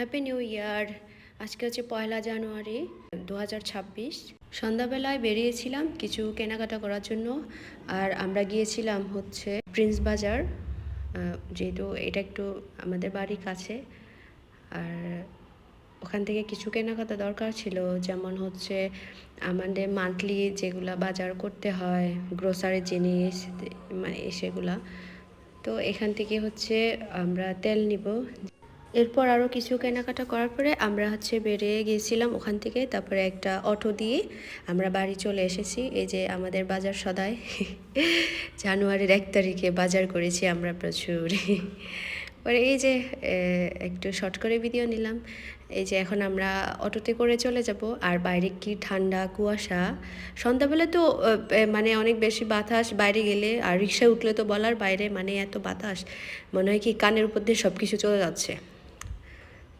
Happy new year. আজকে হচ্ছে 1 জানুয়ারি 2026। সন্ধ্যাবেলায় বেরিয়েছিলাম কিছু কেনাকাটা করার জন্য। আর আমরা গিয়েছিলাম হচ্ছে প্রিন্স বাজার, যেহেতু এটা একটু আমাদের বাড়ির কাছে। আর ওখান থেকে কিছু কেনাকাটা দরকার ছিল, যেমন হচ্ছে আমাদের মান্থলি যেগুলা বাজার করতে হয়, গ্রোসারি জিনিস, মানে সেগুলা। তো এখান থেকে হচ্ছে আমরা তেল নিব। এরপর আরও কিছু কেনাকাটা করার পরে আমরা হচ্ছে বেরিয়ে গিয়েছিলাম ওখান থেকে। তারপরে একটা অটো দিয়ে আমরা বাড়ি চলে এসেছি। এই যে আমাদের বাজার সদাই জানুয়ারির 1 তারিখে বাজার করেছি আমরা প্রচুর। পরে এই যে একটু শর্ট করে ভিডিও নিলাম। এই যে এখন আমরা অটোতে করে চলে যাব। আর বাইরে কি ঠান্ডা, কুয়াশা। সন্ধ্যাবেলা তো মানে অনেক বেশি বাতাস বাইরে গেলে, আর রিক্সায় উঠলে তো বলার বাইরে, মানে এত বাতাস মনে হয় কি কানের উপর দিয়ে সব কিছু চলে যাচ্ছে।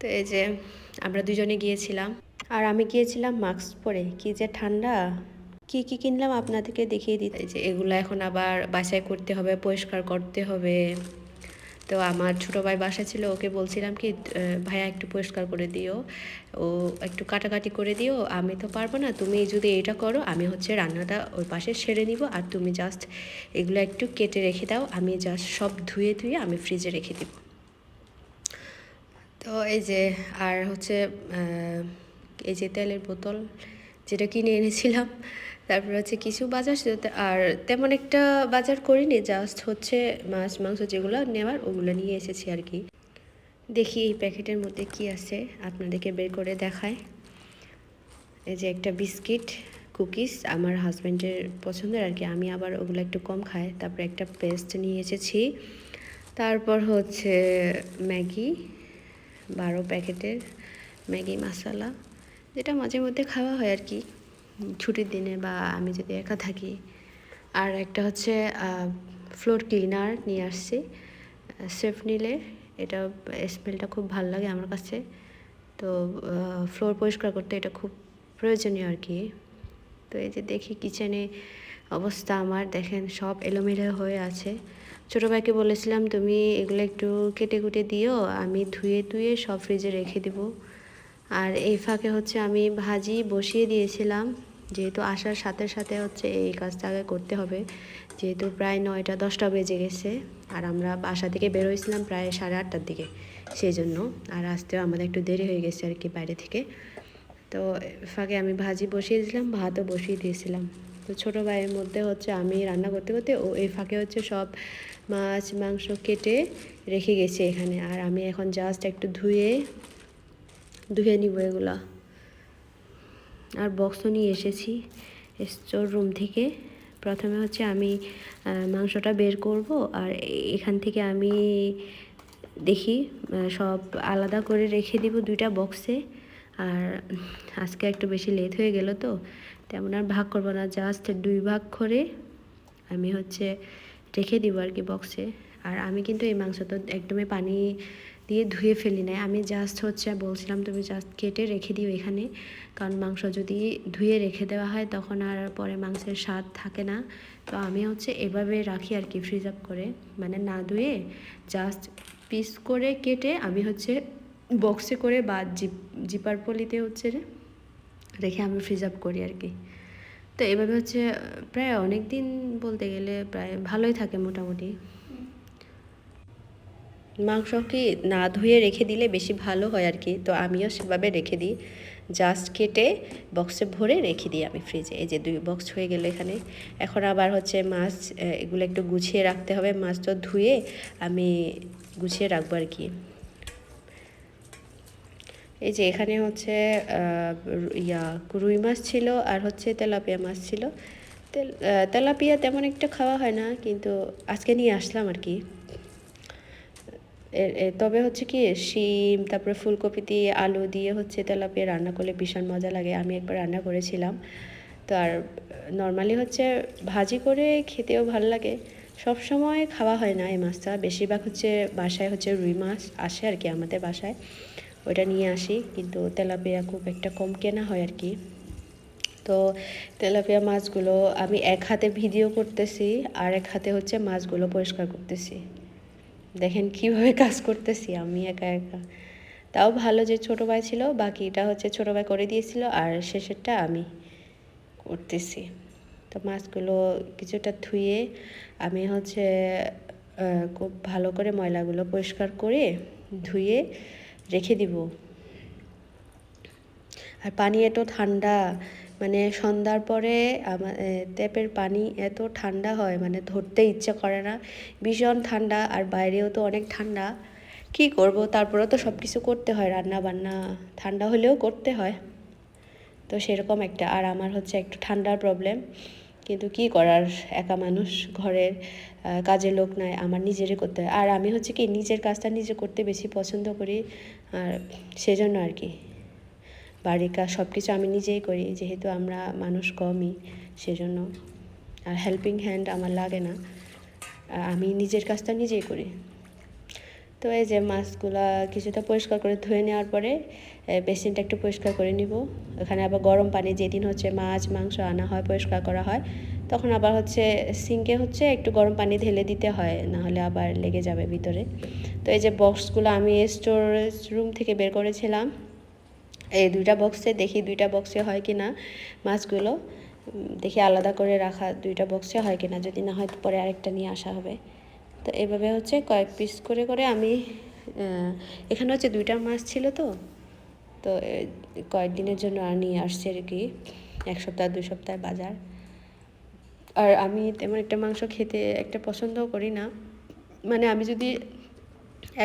তো এই যে আমরা দুজনে গিয়েছিলাম, আর আমি গিয়েছিলাম মাস্ক পরে। কি যে ঠান্ডা! কি কি কিনলাম আপনাদেরকে দেখিয়ে দিতে। যে এগুলো এখন আবার বাসায় করতে হবে, পরিষ্কার করতে হবে। তো আমার ছোটো ভাই বাসা ছিল, ওকে বলছিলাম কি ভাইয়া একটু পরিষ্কার করে দিও, ও একটু কাটাকাটি করে দিও, আমি তো পারবো না, তুমি যদি এটা করো আমি হচ্ছে রান্নাটা ওই পাশে সেরে নিব, আর তুমি জাস্ট এগুলো একটু কেটে রেখে দাও, আমি জাস্ট সব ধুয়ে ধুয়ে আমি ফ্রিজে রেখে দিব। তো এই যে আর হচ্ছে এই যে তেলের বোতল যেটা কিনে এনেছিলাম। তারপর হচ্ছে কিছু বাজার ছিল, আর তেমন একটা বাজার করিনি, জাস্ট হচ্ছে মাছ মাংস যেগুলো নেওয়ার ওগুলো নিয়ে এসেছি আর কি। দেখি এই প্যাকেটের মধ্যে কি আছে, আপনাদেরকে বের করে দেখায়। এই যে একটা বিস্কিট, কুকিজ আমার হাজব্যান্ডের পছন্দের আর কি, আমি আবার ওগুলো একটু কম খাই। তারপর একটা পেস্ট নিয়ে এসেছি। তারপর হচ্ছে ম্যাগি, 12 প্যাকেটের ম্যাগি মশলা, যেটা মাঝে মধ্যে খাওয়া হয় আর কি ছুটির দিনে বা আমি যদি একা থাকি। আর একটা হচ্ছে ফ্লোর ক্লিনার নিয়ে আসছি সেফনিলের, এটা স্মেলটা খুব ভালো লাগে আমার কাছে। তো ফ্লোর পরিষ্কার করতে এটা খুব প্রয়োজনীয় আর কি। তো এই যে দেখি কিচেনে অবস্থা আমার, দেখেন সব এলোমেলো হয়ে আছে। ছোটো ভাইকে বলেছিলাম তুমি এগুলো একটু কেটে কুটে দিও, আমি ধুয়ে ধুয়ে সব ফ্রিজে রেখে দেব। আর এই ফাঁকে হচ্ছে আমি ভাজি বসিয়ে দিয়েছিলাম, যেহেতু আসার সাথে সাথে হচ্ছে এই কাজটা আগে করতে হবে, যেহেতু প্রায় 9টা 10টা বেজে গেছে। আর আমরা বাসা থেকে বের হয়েছিলাম প্রায় 8:30টার দিকে, সেই জন্য। আর আসতেও আমাদের একটু দেরি হয়ে গেছে আর কি বাইরে থেকে। তো ফাঁকে আমি ভাজি বসিয়ে দিয়েছিলাম, ভাতও বসিয়ে দিয়েছিলাম। তো ছোটো ভাইয়ের মধ্যে হচ্ছে আমি রান্না করতে করতে ও এই ফাঁকে হচ্ছে সব মাছ মাংস কেটে রেখে গেছি এখানে। আর আমি এখন জাস্ট একটু ধুয়ে নিব এগুলা। আর বক্সও নিয়ে এসেছি স্টোর রুম থেকে। প্রথমে হচ্ছে আমি মাংসটা বের করব, আর এখান থেকে আমি দেখি সব আলাদা করে রেখে দিব 2টা বক্সে। আর আজকে একটু বেশি লেট হয়ে গেল, তো তেমন আর ভাগ করবো না, জাস্ট 2 ভাগ করে আমি হচ্ছে রেখে দিব আর কি বক্সে। আর আমি কিন্তু এই মাংস তো একদমই পানি দিয়ে ধুয়ে ফেলি নাই, আমি জাস্ট হচ্ছে বলছিলাম তুমি জাস্ট কেটে রেখে দিও এখানে, কারণ মাংস যদি ধুয়ে রেখে দেওয়া হয় তখন আর পরে মাংসের স্বাদ থাকে না। তো আমি হচ্ছে এভাবে রাখি আর কি, ফ্রিজ আপ করে, মানে না ধুয়ে জাস্ট পিস করে কেটে আমি হচ্ছে বক্সে করে বা জিপার পলিতে হচ্ছে রেখে আমি ফ্রিজ আপ করি আর কি। তো এভাবে হচ্ছে প্রায় অনেক দিন, বলতে গেলে প্রায় ভালোই থাকে মোটামুটি। মাংস কি না ধুয়ে রেখে দিলে বেশি ভালো হয় আর কি, তো আমিও সেভাবে রেখে দিই, জাস্ট কেটে বক্সে ভরে রেখে দিই আমি ফ্রিজে। এই যে 2 বক্স হয়ে গেল এখানে। এখন আবার হচ্ছে মাছ, এগুলো একটু গুছিয়ে রাখতে হবে, মাছ তো ধুয়ে আমি গুছিয়ে রাখবো আর কি। এই যে এখানে হচ্ছে রুই মাছ ছিল, আর হচ্ছে তেলাপিয়া মাছ ছিল। তেলাপিয়া তেমন একটা খাওয়া হয় না, কিন্তু আজকে নিয়ে আসলাম আর কি। তবে হচ্ছে কি শিম তারপরে ফুলকপি দিয়ে আলু দিয়ে হচ্ছে তেলাপিয়া রান্না করলে ভীষণ মজা লাগে, আমি একবার রান্না করেছিলাম। তো আর নর্মালি হচ্ছে ভাজি করে খেতেও ভালো লাগে। সব সময় খাওয়া হয় না এই মাছটা, বেশিরভাগ হচ্ছে বাসায় হচ্ছে রুই মাছ আসে আর কি আমাদের বাসায়, ওইটা নিয়ে আসি, কিন্তু তেলাপিয়া খুব একটা কম কেনা হয় আর কি। তো তেলাপিয়া মাছগুলো আমি এক হাতে ভিডিও করতেছি, আর এক হাতে হচ্ছে মাছগুলো পরিষ্কার করতেছি। দেখেন কিভাবে কাজ করতেছি আমি একা একা। তাও ভালো যে ছোটো ভাই ছিল, বাকিটা হচ্ছে ছোটো ভাই করে দিয়েছিল আর শেষেরটা আমি করতেছি। তো মাছগুলো কিছুটা ধুয়ে আমি হচ্ছে খুব ভালো করে ময়লাগুলো পরিষ্কার করে ধুয়ে রেখে দিব। আর পানি এত ঠান্ডা, মানে সন্ধ্যার পরে আমার ট্যাপের পানি এত ঠান্ডা হয়, মানে ধরতে ইচ্ছে করে না, ভীষণ ঠান্ডা। আর বাইরেও তো অনেক ঠান্ডা, কি করব, তারপরেও তো সব কিছু করতে হয়, রান্না বান্না ঠান্ডা হলেও করতে হয়। তো সেরকম একটা, আর আমার হচ্ছে একটু ঠান্ডার প্রবলেম, কিন্তু কি করার, একা মানুষ, ঘরের কাজের লোক নাই, আমার নিজেরই করতে হয়। আর আমি হচ্ছে কি নিজের কাজটা নিজে করতে বেশি পছন্দ করি, আর সেজন্য আর কি বাড়ির কাজ সব কিছু আমি নিজেই করি, যেহেতু আমরা মানুষ কমই সেজন্য। আর হেল্পিং হ্যান্ড আমার লাগে না, আমি নিজের কাজটা নিজেই করি। তো এই যে মাছগুলা কিছুটা পরিষ্কার করে ধুয়ে নেওয়ার পরে বেসিনটা একটু পরিষ্কার করে নিব। এখানে আবার গরম পানি, যেদিন হচ্ছে মাছ মাংস আনা হয় পরিষ্কার করা হয়, তখন আবার হচ্ছে সিঙ্কে হচ্ছে একটু গরম পানি ঢেলে দিতে হয়, নাহলে আবার লেগে যাবে ভিতরে। তো এই যে বক্সগুলো আমি স্টোরেজ রুম থেকে বের করেছিলাম, এই দুইটা বক্সে দেখি দুইটা বক্সে হয় কি না মাছগুলো, দেখি আলাদা করে রাখা দুইটা বক্সে হয় কি না, যদি না হয় পরে আরেকটা নিয়ে আসা হবে। তো এভাবে হচ্ছে কয়েক পিস করে করে আমি এখানে হচ্ছে দুইটা মাছ ছিল, তো তো কয়েকদিনের জন্য আর নিয়ে আসছে আর কি, 1 সপ্তাহ 2 সপ্তাহ বাজার। আর আমি তেমন একটা মাংস খেতে একটা পছন্দও করি না, মানে আমি যদি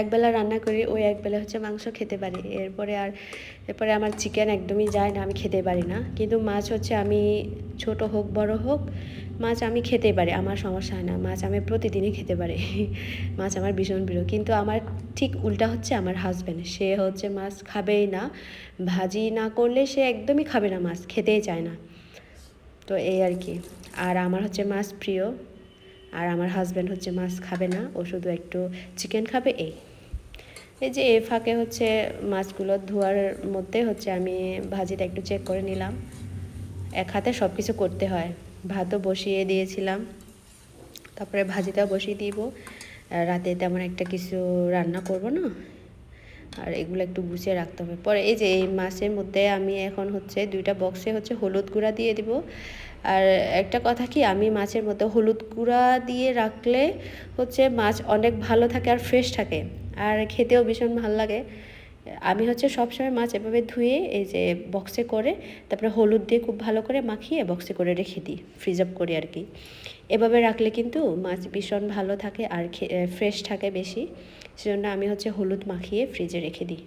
একবেলা রান্না করি ওই একবেলা হচ্ছে মাংস খেতে পারি, এরপরে আমার চিকেন একদমই যায় না, আমি খেতে পারি না। কিন্তু মাছ হচ্ছে আমি ছোট হোক বড় হোক মাছ আমি খেতে পারি, আমার সমস্যা হয় না, মাছ আমি প্রতিদিনই খেতে পারি মাছ আমার ভীষণ প্রিয়। কিন্তু আমার ঠিক উল্টা হচ্ছে আমার হাজব্যান্ড, সে হচ্ছে মাছ খাবেই না, ভাজি না করলে সে একদমই খাবে না, মাছ খেতেই চায় না। তো এই আর কি। আর আমার হচ্ছে মাছ প্রিয়, আর আমার হাজব্যান্ড হচ্ছে মাছ খাবে না, ও শুধু একটু চিকেন খাবে। এই যে এই ফাঁকে হচ্ছে মাছগুলো ধোয়ার মধ্যে হচ্ছে আমি ভাজিটা একটু চেক করে নিলাম, এক হাতে সব কিছু করতে হয়। ভাতও বসিয়ে দিয়েছিলাম, তারপরে ভাজিটাও বসিয়ে দিব, রাতে তেমন একটা কিছু রান্না করব না, আর এগুলো একটু গুছিয়ে রাখতে হবে পরে। এই যে এই মাছের মধ্যে আমি এখন হচ্ছে দুইটা বক্সে হচ্ছে হলুদ গুঁড়া দিয়ে দিব। আর একটা কথা কি, আমি মাছের মধ্যে হলুদ গুঁড়া দিয়ে রাখলে হচ্ছে মাছ অনেক ভালো থাকে আর ফ্রেশ থাকে, আর খেতেও ভীষণ ভালো লাগে। আমি হচ্ছে সবসময় মাছ এভাবে ধুয়ে এই যে বক্সে করে তারপরে হলুদ দিয়ে খুব ভালো করে মাখিয়ে বক্সে করে রেখে দিই, ফ্রিজ আপ করি আর কি। এভাবে রাখলে কিন্তু মাছ ভীষণ ভালো থাকে আর ফ্রেশ থাকে বেশি, সেজন্য আমি হচ্ছে হলুদ মাখিয়ে ফ্রিজে রেখে দিই।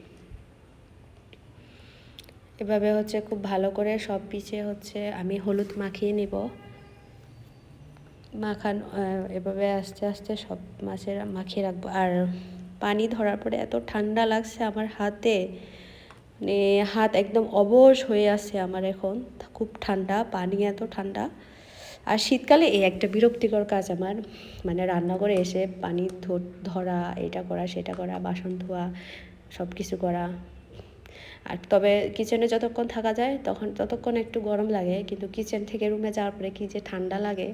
এভাবে হচ্ছে খুব ভালো করে সব পিছে হচ্ছে আমি হলুদ মাখিয়ে নিব, এভাবে আস্তে আস্তে সব মাছের মাখিয়ে রাখবো। আর পানি ধরার পরে এত ঠান্ডা লাগছে আমার হাতে, মানে হাত একদম অবশ হয়ে আছে আমার এখন, খুব ঠান্ডা, পানি এত ঠান্ডা। আর শীতকালে এই একটা বিরক্তিকর কাজ আমার, মানে রান্নাঘরে এসে পানি ধরা, এটা করা সেটা করা, বাসন ধোয়া, সব কিছু করা। আর তবে কিচেনে যতক্ষণ থাকা যায় ততক্ষণ একটু গরম লাগে, কিন্তু কিচেন থেকে রুমে যাওয়ার পরে কী যে ঠান্ডা লাগে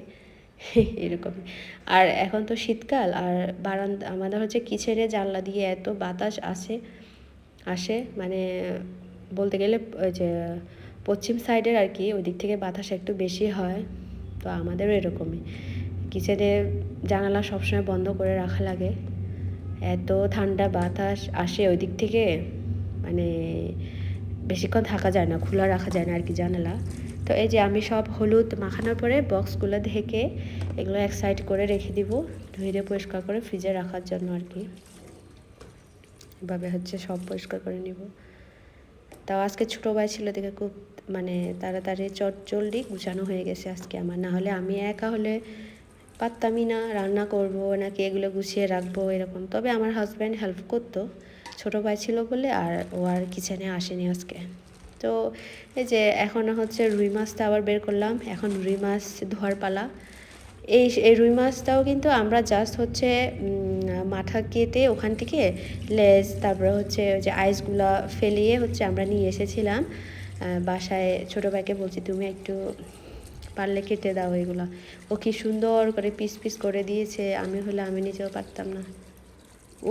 এরকমই। আর এখন তো শীতকাল, আর বারান্দা আমাদের হচ্ছে কিচেনে জানলা দিয়ে এত বাতাস আসে, মানে বলতে গেলে ওই যে পশ্চিম সাইডের আর কি, ওই দিক থেকে বাতাস একটু বেশি হয়। তো আমাদেরও এরকমই, কিচেনে জানালা সবসময় বন্ধ করে রাখা লাগে, এত ঠান্ডা বাতাস আসে ওই দিক থেকে, মানে বেশিক্ষণ থাকা যায় না, খোলা রাখা যায় না আর কি জানালা। তো এই যে আমি সব হলুদ মাখানোর পরে বক্সগুলো ঢেকে এগুলো এক সাইড করে রেখে দিব, ধুয়ে পরিষ্কার করে ফ্রিজে রাখার জন্য আর কি। এভাবে হচ্ছে সব পরিষ্কার করে নিব। তাও আজকে ছোটো ভাই ছিল দেখে খুব মানে তাড়াতাড়ি চটজলদি গুছানো হয়ে গেছে আজকে আমার, না হলে আমি একা হলে পারতামই না রান্না করব নাকি এগুলো গুছিয়ে রাখবো এরকম। তবে আমার হাজব্যান্ড হেল্প করতো, ছোটো ভাই ছিল বলে, আর ও আর কিচেনে আসেনি আজকে। তো এই যে এখন হচ্ছে রুই মাছটা আবার বের করলাম, এখন রুই মাছ ধোয়ার পালা। এই রুই মাছটাও কিন্তু আমরা জাস্ট হচ্ছে মাথা কেটে ওখান থেকে লেজ, তারপরে হচ্ছে ওই যে আইসগুলা ফেলিয়ে হচ্ছে আমরা নিয়ে এসেছিলাম বাসায়। ছোটো ভাইকে বলছি তুমি একটু পারলে কেটে দাও এগুলো, ও কি সুন্দর করে পিস পিস করে দিয়েছে, আমি হলে আমি নিজেও পারতাম না।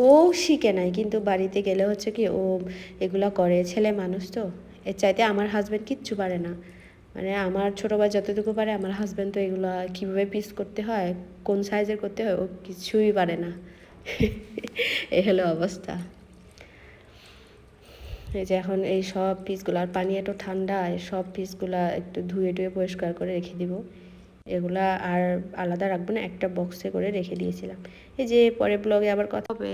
ও শিখে নাই, কিন্তু বাড়িতে গেলে হচ্ছে কি ও এগুলা করে, ছেলে মানুষ তো। এর চাইতে আমার হাজব্যান্ড কিচ্ছু পারে না। মানে আমার ছোটো ভাই যতটুকু পারে, আমার হাজব্যান্ড তো এগুলো কীভাবে পিস করতে হয়, কোন সাইজের করতে হয়, ও কিছুই পারে না। এই হলো অবস্থা। এই যে এখন এই সব পিসগুলো, আর পানি একটু ঠান্ডা, এই সব পিসগুলা একটু ধুয়ে টুয়ে পরিষ্কার করে রেখে দিব। এগুলা আর আলাদা রাখবো না, একটা বক্সে করে রেখে দিয়েছিলাম। এই যে পরে ব্লগে আবার কথা হবে।